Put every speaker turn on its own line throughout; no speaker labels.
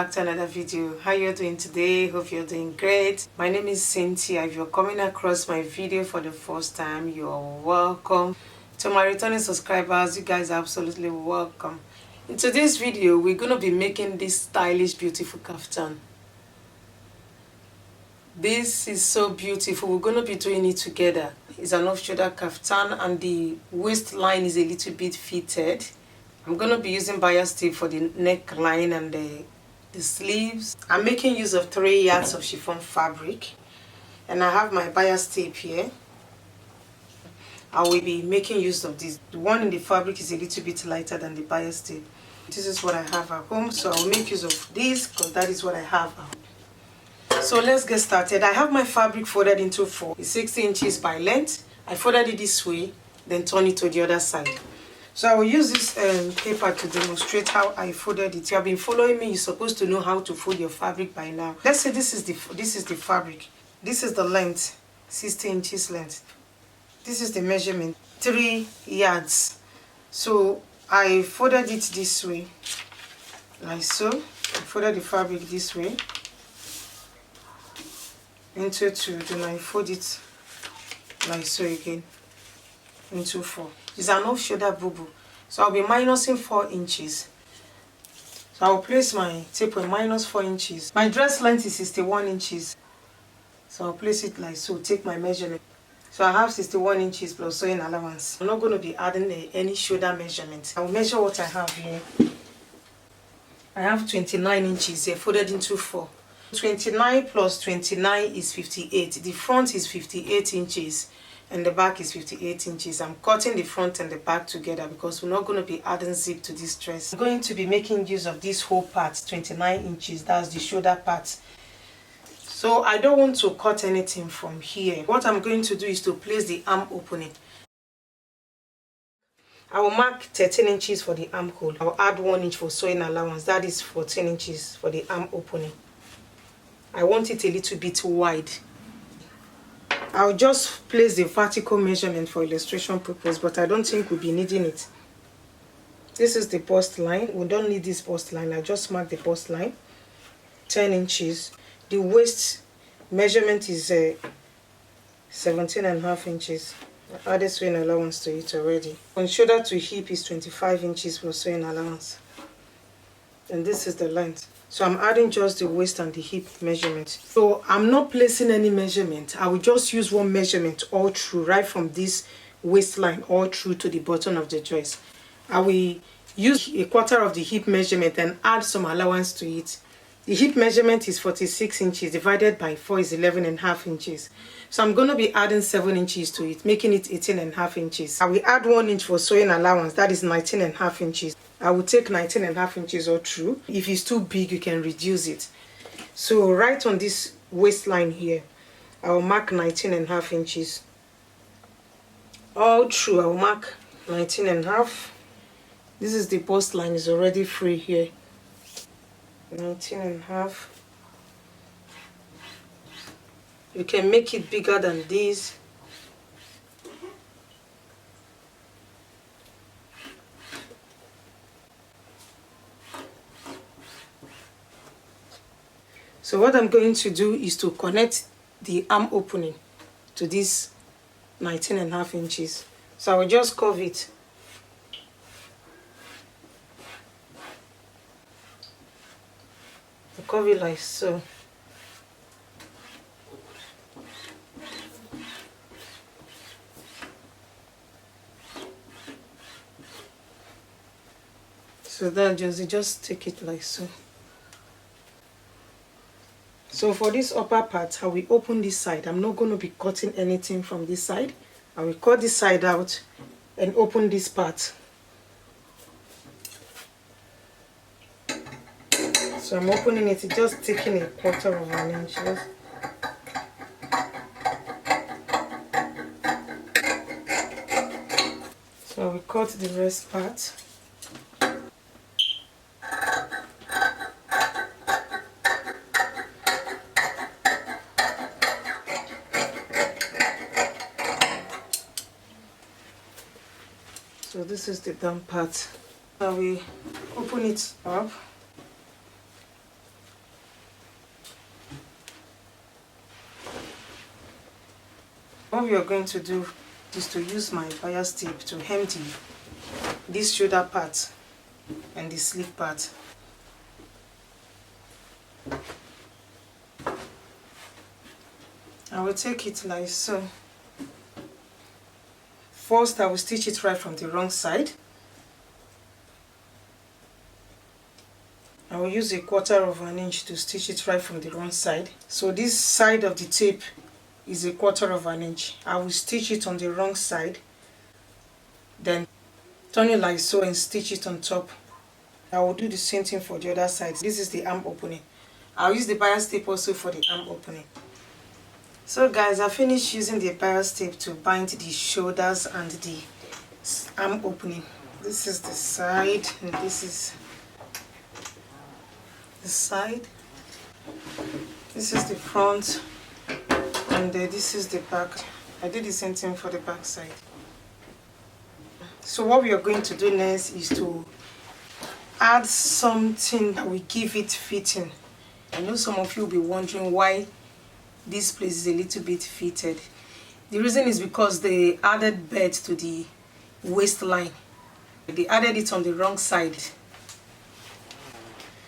back to another video. How you're doing today? Hope you're doing great. My name is Cynthia. If you're coming across my video for the first time, you're welcome. To my returning subscribers, you guys are absolutely welcome. In today's video, we're going to be making this stylish, beautiful kaftan. This is so beautiful. We're going to be doing it together. It's an off-shoulder kaftan and the waistline is a little bit fitted. I'm going to be using bias tape for the neckline and the sleeves. I'm making use of 3 yards of chiffon fabric. And I have my bias tape here. I will be making use of this. The one in the fabric is a little bit lighter than the bias tape. This is what I have at home, so I will make use of this because that is what I have at home. So let's get started. I have my fabric folded into 4. It's 60 inches by length. I folded it this way, then turn it to the other side. So I will use this paper to demonstrate how I folded it. If you have been following me, you're supposed to know how to fold your fabric by now. Let's say this is the fabric. This is the length, 60 inches length. This is the measurement, 3 yards. So I folded it this way, like so. I folded the fabric this way into 2. Then I fold it like so again into 4. It's an off-shoulder boo-boo. So I'll be minusing 4 inches. So I'll place my tape on minus 4 inches. My dress length is 61 inches. So I'll place it like so. Take my measurement. So I have 61 inches plus sewing allowance. I'm not going to be adding any shoulder measurement. I'll measure what I have here. I have 29 inches here, folded into 4. 29 plus 29 is 58. The front is 58 inches. And the back is 58 inches. I'm cutting the front and the back together because we're not going to be adding zip to this dress. I'm going to be making use of this whole part, 29 inches. That's the shoulder part. So I don't want to cut anything from here. What I'm going to do is to place the arm opening. I will mark 13 inches for the armhole. I'll add 1 inch for sewing allowance. That is 14 inches for the arm opening. I want it a little bit wide. I'll just place the vertical measurement for illustration purpose, but I don't think we'll be needing it. This is the bust line. We don't need this bust line. I just mark the bust line, 10 inches. The waist measurement is 17.5 inches. I added sewing allowance to it already. From shoulder to hip is 25 inches for sewing allowance. And this is the length. So I'm adding just the waist and the hip measurement. So I'm not placing any measurement. I will just use one measurement all through, right from this waistline all through to the bottom of the dress. I will use 1/4 of the hip measurement and add some allowance to it. The hip measurement is 46 inches divided by 4 is 11.5 inches. So I'm going to be adding 7 inches to it, making it 18.5 inches. I will add 1 inch for sewing allowance. That is 19.5 inches. I will take 19.5 inches all through. If it's too big, you can reduce it. So right on this waistline here, I will mark 19.5 inches. All through, I will mark 19.5. This is the bust line, is already free here. 19.5. You can make it bigger than this. So what I'm going to do is to connect the arm opening to this 19.5 inches. So I will just curve it. Curve it like so. So that just take it like so. So for this upper part, I will open this side. I'm not going to be cutting anything from this side. I will cut this side out and open this part. So I'm opening it, just taking 1/4 of an inch. So we cut the rest part. So this is the down part. Now we open it up. What we are going to do is to use my bias tape to hem this shoulder part and the sleeve part. I will take it like so. First, I will stitch it right from the wrong side. I will use 1/4 inch to stitch it right from the wrong side. So this side of the tape is 1/4 inch. I will stitch it on the wrong side, then turn it like so and stitch it on top. I will do the same thing for the other side. This is the arm opening. I'll use the bias tape also for the arm opening. So guys, I finished using the bias tape to bind the shoulders and the arm opening. This is the side and this is the side. This is the front and this is the back. I did the same thing for the back side. So what we are going to do next is to add something that will give it fitting. I know some of you will be wondering why this place is a little bit fitted. The reason is because they added belt to the waistline. They added it on the wrong side.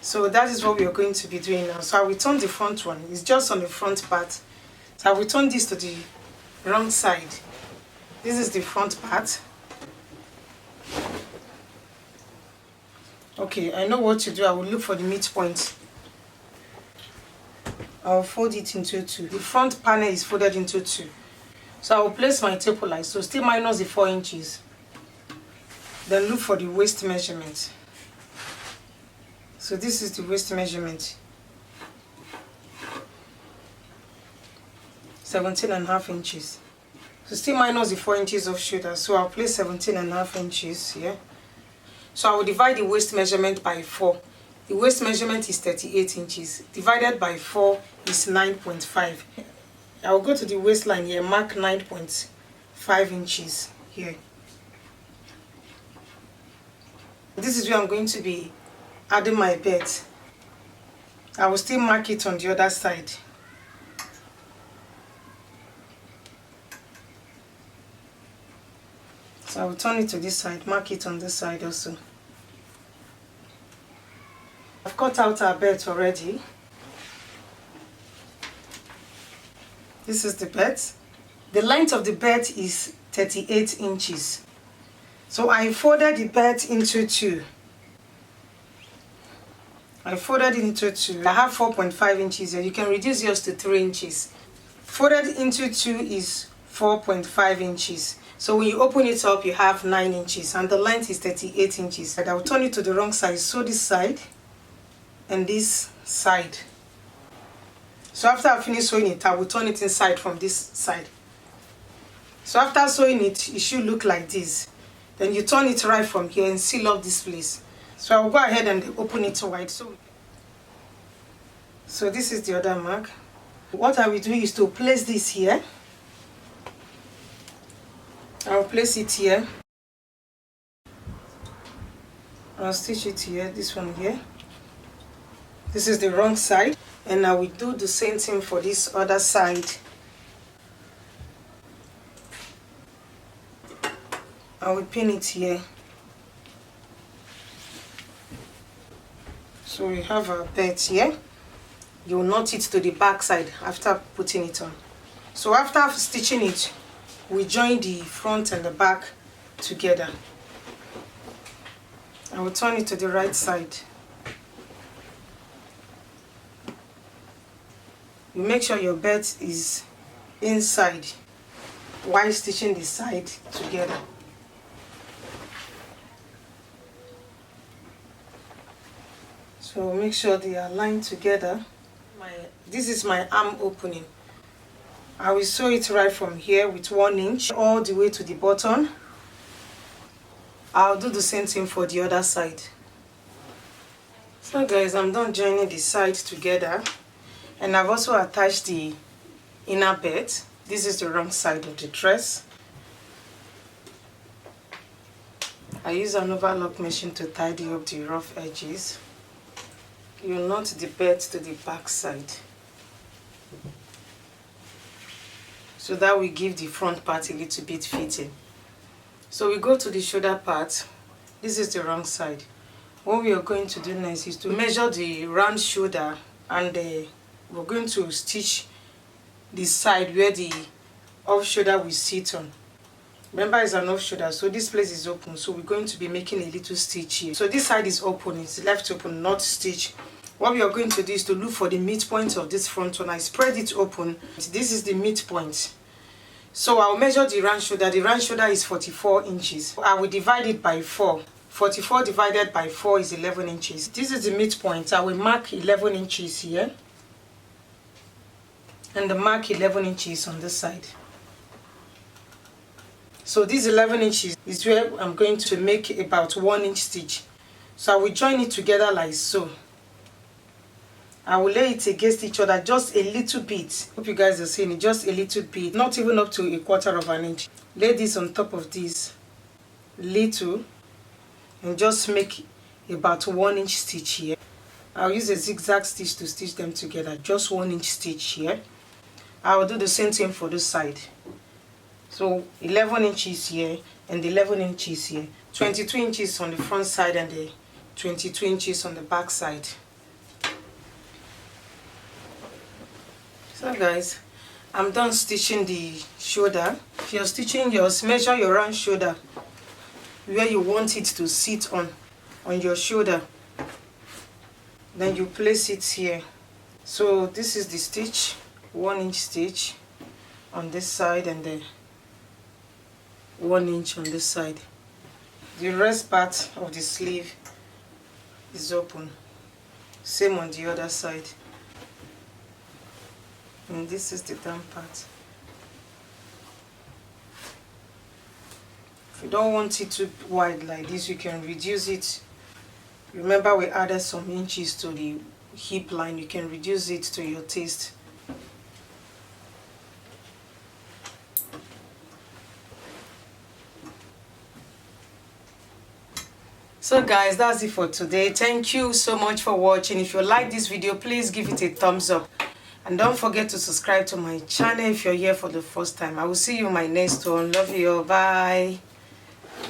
So that is what we are going to be doing now. So I will turn the front one. It's just on the front part. So I will turn this to the wrong side. This is the front part. Okay, I know what to do. I will look for the midpoint. I'll fold it into two. The front panel is folded into two. So I will place my tape like so, still minus the 4 inches. Then look for the waist measurement. So this is the waist measurement. 17.5 inches. So still minus the 4 inches of shoulder. So I'll place 17.5 inches here. So I will divide the waist measurement by 4. The waist measurement is 38 inches. Divided by 4 is 9.5. I will go to the waistline here, mark 9.5 inches here. This is where I'm going to be adding my belt. I will still mark it on the other side. So I will turn it to this side, mark it on this side also. I've cut out our belt already. This is the belt. The length of the belt is 38 inches. So I folded the belt into two. I folded it into two. I have 4.5 inches here. You can reduce yours to 3 inches. Folded into two is 4.5 inches. So when you open it up, you have 9 inches and the length is 38 inches. And I will turn it to the wrong side. Sew this side and this side. So after I finish sewing it, I will turn it inside from this side. So after sewing it, it should look like this. Then you turn it right from here and seal up this place. So I will go ahead and open it wide. So this is the other mark. What I will do is to place this here. I will place it here. I'll stitch it here, this one here. This is the wrong side. And I will do the same thing for this other side. I will pin it here. So we have our belt here. You will knot it to the back side after putting it on. So after stitching it, we join the front and the back together. I will turn it to the right side. You make sure your belt is inside while stitching the side together. So make sure they are aligned together. This is my arm opening. I will sew it right from here with 1 inch all the way to the bottom. I'll do the same thing for the other side. So guys, I'm done joining the sides together. And I've also attached the inner belt. This is the wrong side of the dress. I use an overlock machine to tidy up the rough edges. You knot the belt to the back side. so that we give the front part a little bit fitting. So we go to the shoulder part. This is the wrong side. What we are going to do next is to measure the round shoulder, and we're going to stitch the side where the off shoulder will sit on. Remember, it's an off shoulder, so this place is open, so we're going to be making a little stitch here. So this side is open, it's left open, not stitch. What we are going to do is to look for the midpoint of this front one. I spread it open. This is the midpoint. So I'll measure the round shoulder. The round shoulder is 44 inches. I will divide it by 4. 44 divided by 4 is 11 inches. This is the midpoint. I will mark 11 inches here, and mark 11 inches on this side. So this 11 inches is where I'm going to make about 1 inch stitch. So I will join it together like so. I will lay it against each other just a little bit. Hope you guys are seeing it, just a little bit, not even up to 1/4 of an inch. Lay this on top of this little and just make about 1 inch stitch here. I'll use a zigzag stitch to stitch them together, just 1 inch stitch here. I will do the same thing for this side. So 11 inches here and 11 inches here. 22 inches on the front side and 22 inches on the back side. So guys, I'm done stitching the shoulder. If you're stitching yours, measure your round shoulder where you want it to sit on your shoulder. Then you place it here. So this is the stitch, 1 inch stitch on this side and 1 inch on this side. The rest part of the sleeve is open. Same on the other side. And this is the down part. If you don't want it too wide like this, you can reduce it. Remember, we added some inches to the hip line. You can reduce it to your taste. So guys, that's it for today. Thank you so much for watching. If you like this video, please give it a thumbs up. And don't forget to subscribe to my channel if you're here for the first time. I will see you in my next one. Love you all. Bye.